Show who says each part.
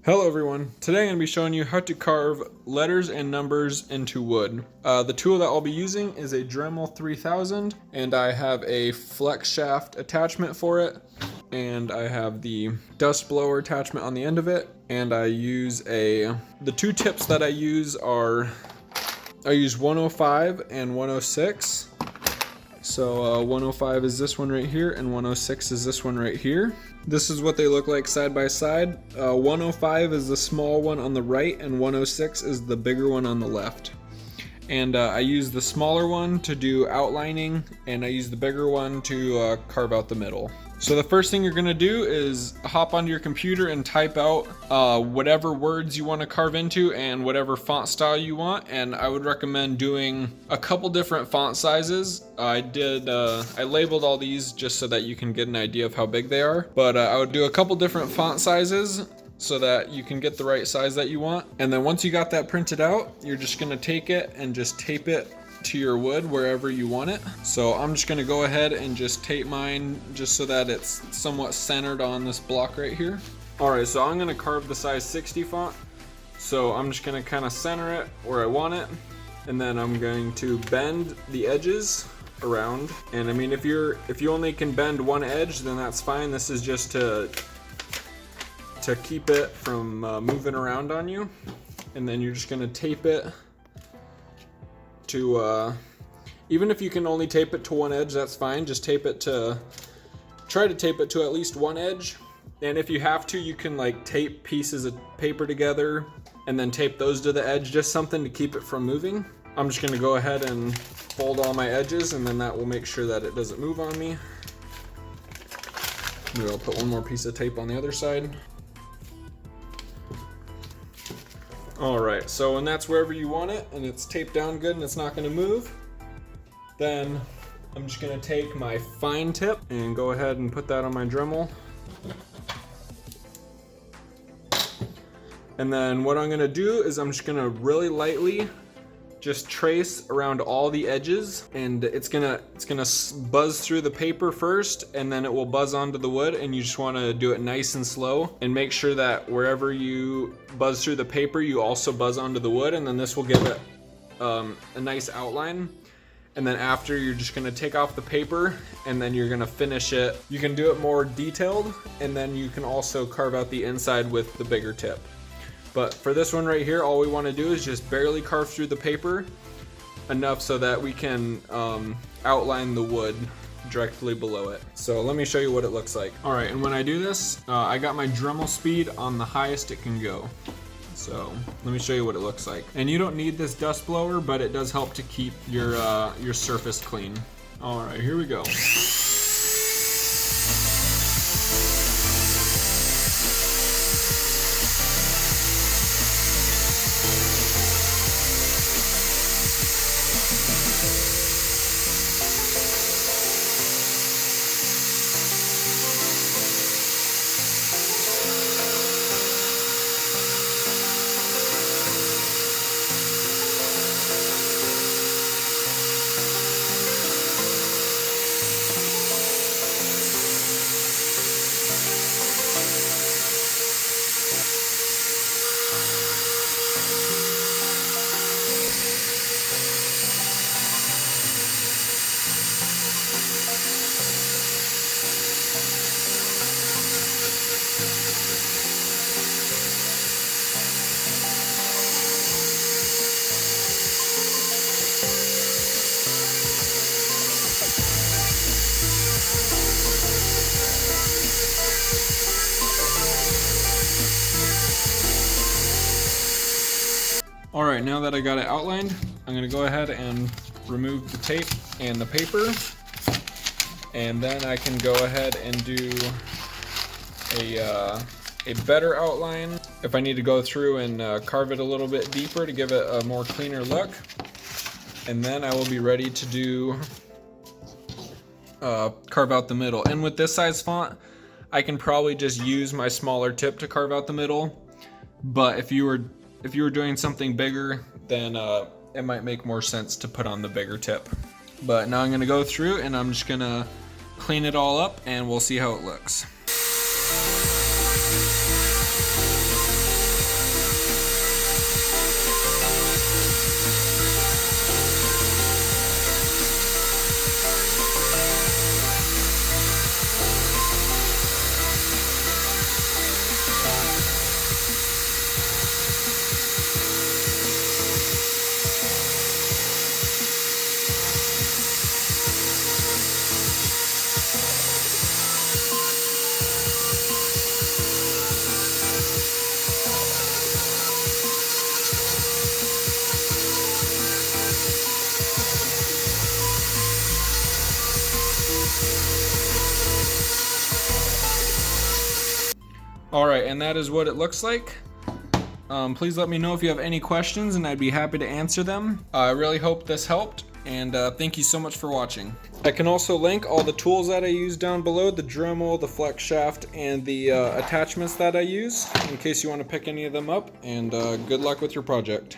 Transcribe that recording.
Speaker 1: Hello everyone, today I'm going to be showing you how to carve letters and numbers into wood. The tool that I'll be using is a Dremel 3000 and I have a flex shaft attachment for it, and I have the dust blower attachment on the end of it, and I use the two tips that I use are, I use 105 and 106. So 105 is this one right here and 106 is this one right here. This is what they look like side by side. 105 is the small one on the right and 106 is the bigger one on the left. And I use the smaller one to do outlining, and I use the bigger one to carve out the middle. So the first thing you're gonna do is hop onto your computer and type out whatever words you want to carve into and whatever font style you want. And I would recommend doing a couple different font sizes. I labeled all these just so that you can get an idea of how big they are. But I would do a couple different font sizes so that you can get the right size that you want. And then once you got that printed out, you're just gonna take it and just tape it to your wood wherever you want it. So I'm just gonna go ahead and just tape mine just so that it's somewhat centered on this block right here. Alright, so I'm gonna carve the size 60 font. So I'm just gonna kind of center it where I want it, and then I'm going to bend the edges around. And I mean, if you only can bend one edge, then that's fine. This is just to keep it from moving around on you. And then you're just gonna tape it to, even if you can only tape it to one edge, that's fine. Just try to tape it to at least one edge. And if you have to, you can like tape pieces of paper together and then tape those to the edge, just something to keep it from moving. I'm just gonna go ahead and fold all my edges, and then that will make sure that it doesn't move on me. Maybe I'll put one more piece of tape on the other side. Alright, so when that's wherever you want it and it's taped down good and it's not going to move, then I'm just going to take my fine tip and go ahead and put that on my Dremel. And then what I'm going to do is I'm just going to really lightly just trace around all the edges, and it's gonna buzz through the paper first, and then it will buzz onto the wood, and you just want to do it nice and slow and make sure that wherever you buzz through the paper you also buzz onto the wood, and then this will give it a nice outline. And then after, you're just gonna take off the paper and then you're gonna finish it. You can do it more detailed, and then you can also carve out the inside with the bigger tip. But for this one right here, all we want to do is just barely carve through the paper enough so that we can outline the wood directly below it. So let me show you what it looks like. All right, and when I do this, I got my Dremel speed on the highest it can go. So let me show you what it looks like. And you don't need this dust blower, but it does help to keep your surface clean. All right, here we go. Alright, now that I got it outlined, I'm going to go ahead and remove the tape and the paper, and then I can go ahead and do a better outline if I need to go through and carve it a little bit deeper to give it a more cleaner look. And then I will be ready to do carve out the middle. And with this size font, I can probably just use my smaller tip to carve out the middle, but if you were doing something bigger, then it might make more sense to put on the bigger tip. But now I'm going to go through and I'm just going to clean it all up and we'll see how it looks. All right, and that is what it looks like. Please let me know if you have any questions and I'd be happy to answer them. I really hope this helped, and thank you so much for watching. I can also link all the tools that I use down below, the Dremel, the flex shaft, and the attachments that I use, in case you want to pick any of them up, and good luck with your project.